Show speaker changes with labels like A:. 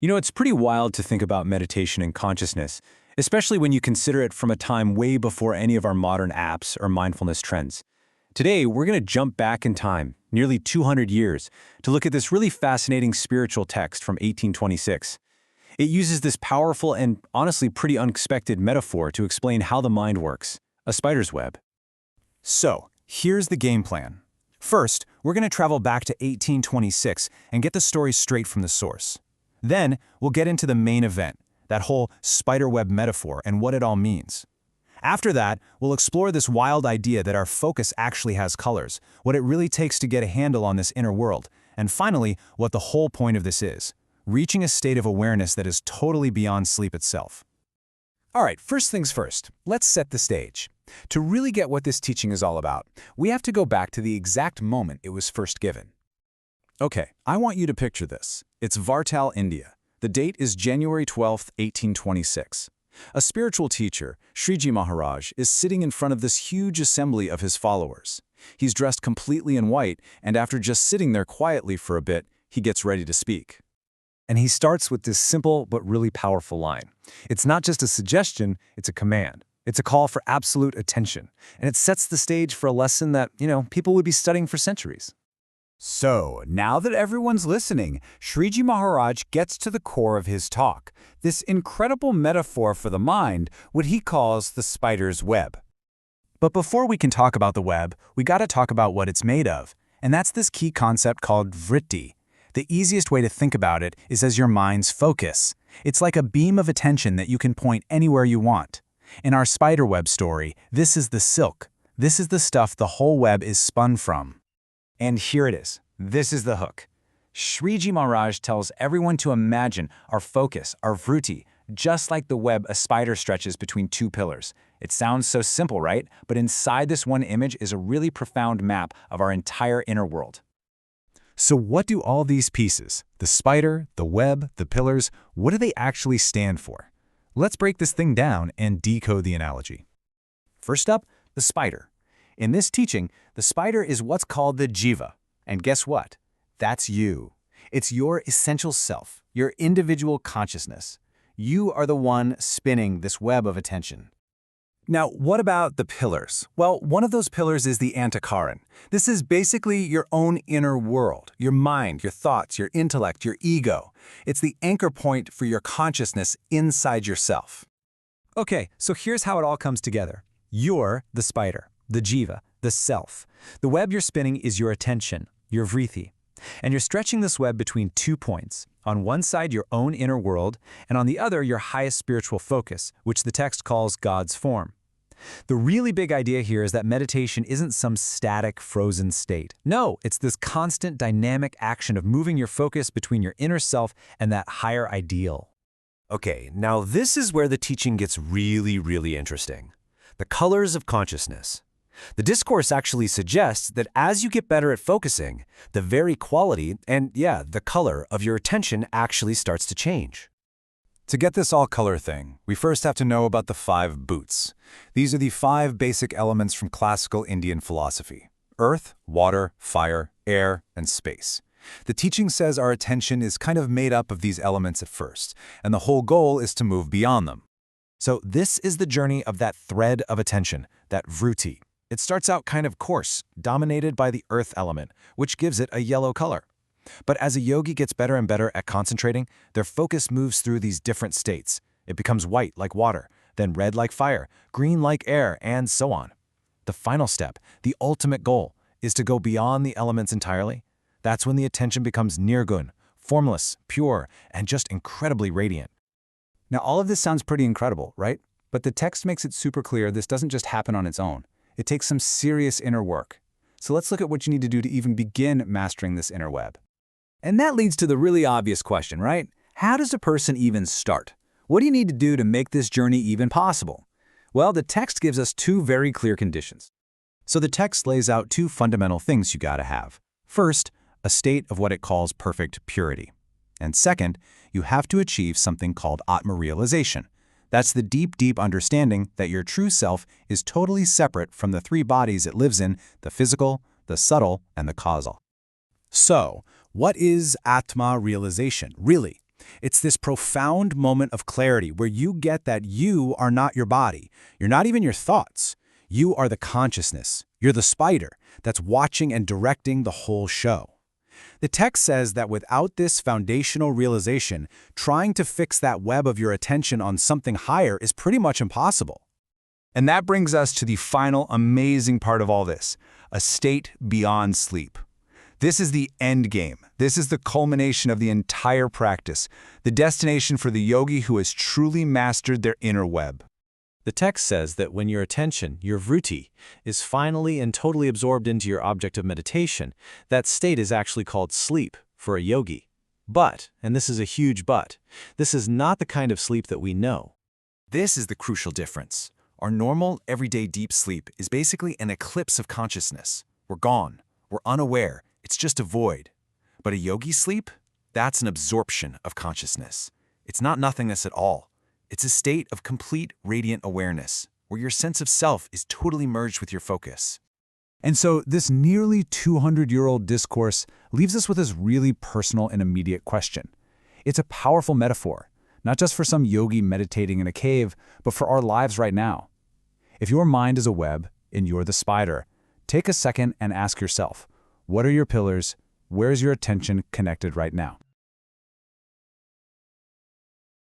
A: It's pretty wild to think about meditation and consciousness, especially when you consider it from a time way before any of our modern apps or mindfulness trends. Today, we're going to jump back in time, nearly 200 years, to look at this really fascinating spiritual text from 1826. It uses this powerful and honestly pretty unexpected metaphor to explain how the mind works, a spider's web.
B: So, here's the game plan. First, we're going to travel back to 1826 and get the story straight from the source. Then, we'll get into the main event, that whole spiderweb metaphor and what it all means. After that, we'll explore this wild idea that our focus actually has colors, what it really takes to get a handle on this inner world, and finally, what the whole point of this is, reaching a state of awareness that is totally beyond sleep itself. All right, first things first, let's set the stage. To really get what this teaching is all about, we have to go back to the exact moment it was first given. Okay, I want you to picture this. It's Vadtal, India. The date is January 12, 1826. A spiritual teacher, Sriji Maharaj, is sitting in front of this huge assembly of his followers. He's dressed completely in white, and after just sitting there quietly for a bit, he gets ready to speak.
A: And he starts with this simple but really powerful line. It's not just a suggestion, it's a command. It's a call for absolute attention, and it sets the stage for a lesson that, people would be studying for centuries.
C: So, now that everyone's listening, Sriji Maharaj gets to the core of his talk, this incredible metaphor for the mind, what he calls the spider's web.
B: But before we can talk about the web, we gotta talk about what it's made of, and that's this key concept called vritti. The easiest way to think about it is as your mind's focus. It's like a beam of attention that you can point anywhere you want. In our spiderweb story, this is the silk. This is the stuff the whole web is spun from. And here it is. This is the hook. Sriji Maharaj tells everyone to imagine our focus, our vritti, just like the web a spider stretches between two pillars. It sounds so simple, right? But inside this one image is a really profound map of our entire inner world. So what do all these pieces, the spider, the web, the pillars, what do they actually stand for? Let's break this thing down and decode the analogy. First up, the spider. In this teaching, the spider is what's called the jiva. And guess what? That's you. It's your essential self, your individual consciousness. You are the one spinning this web of attention. Now, what about the pillars? Well, one of those pillars is the antakaran. This is basically your own inner world, your mind, your thoughts, your intellect, your ego. It's the anchor point for your consciousness inside yourself. Okay, so here's how it all comes together. You're the spider, the jiva, the self. The web you're spinning is your attention, your vritti. And you're stretching this web between 2 points. On one side, your own inner world, and on the other, your highest spiritual focus, which the text calls God's form. The really big idea here is that meditation isn't some static, frozen state. No, it's this constant, dynamic action of moving your focus between your inner self and that higher ideal.
D: Okay, now this is where the teaching gets really, really interesting. The colors of consciousness. The discourse actually suggests that as you get better at focusing, the very quality and, the color of your attention actually starts to change.
B: To get this all-color thing, we first have to know about the 5 bhuts. These are the 5 basic elements from classical Indian philosophy: earth, water, fire, air, and space. The teaching says our attention is kind of made up of these elements at first, and the whole goal is to move beyond them. So this is the journey of that thread of attention, that vritti. It starts out kind of coarse, dominated by the earth element, which gives it a yellow color. But as a yogi gets better and better at concentrating, their focus moves through these different states. It becomes white like water, then red like fire, green like air, and so on. The final step, the ultimate goal, is to go beyond the elements entirely. That's when the attention becomes nirgun, formless, pure, and just incredibly radiant. Now, all of this sounds pretty incredible, right? But the text makes it super clear this doesn't just happen on its own. It takes some serious inner work. So let's look at what you need to do to even begin mastering this inner web. And that leads to the really obvious question, right? How does a person even start? What do you need to do to make this journey even possible? Well, the text gives us 2 very clear conditions. So the text lays out 2 fundamental things you gotta have. First, a state of what it calls perfect purity. And second, you have to achieve something called Atma-realization. That's the deep, deep understanding that your true self is totally separate from the 3 bodies it lives in, the physical, the subtle, and the causal. So, what is Atma realization, really? It's this profound moment of clarity where you get that you are not your body. You're not even your thoughts. You are the consciousness. You're the spider that's watching and directing the whole show. The text says that without this foundational realization, trying to fix that web of your attention on something higher is pretty much impossible.
C: And that brings us to the final amazing part of all this, a state beyond sleep. This is the end game. This is the culmination of the entire practice, the destination for the yogi who has truly mastered their inner web.
D: The text says that when your attention, your vritti, is finally and totally absorbed into your object of meditation, that state is actually called sleep for a yogi. But, and this is a huge but, this is not the kind of sleep that we know.
E: This is the crucial difference. Our normal, everyday deep sleep is basically an eclipse of consciousness. We're gone. We're unaware. It's just a void. But a yogi sleep? That's an absorption of consciousness. It's not nothingness at all. It's a state of complete radiant awareness, where your sense of self is totally merged with your focus.
B: And so this nearly 200-year-old discourse leaves us with this really personal and immediate question. It's a powerful metaphor, not just for some yogi meditating in a cave, but for our lives right now. If your mind is a web and you're the spider, take a second and ask yourself, what are your pillars? Where's your attention connected right now?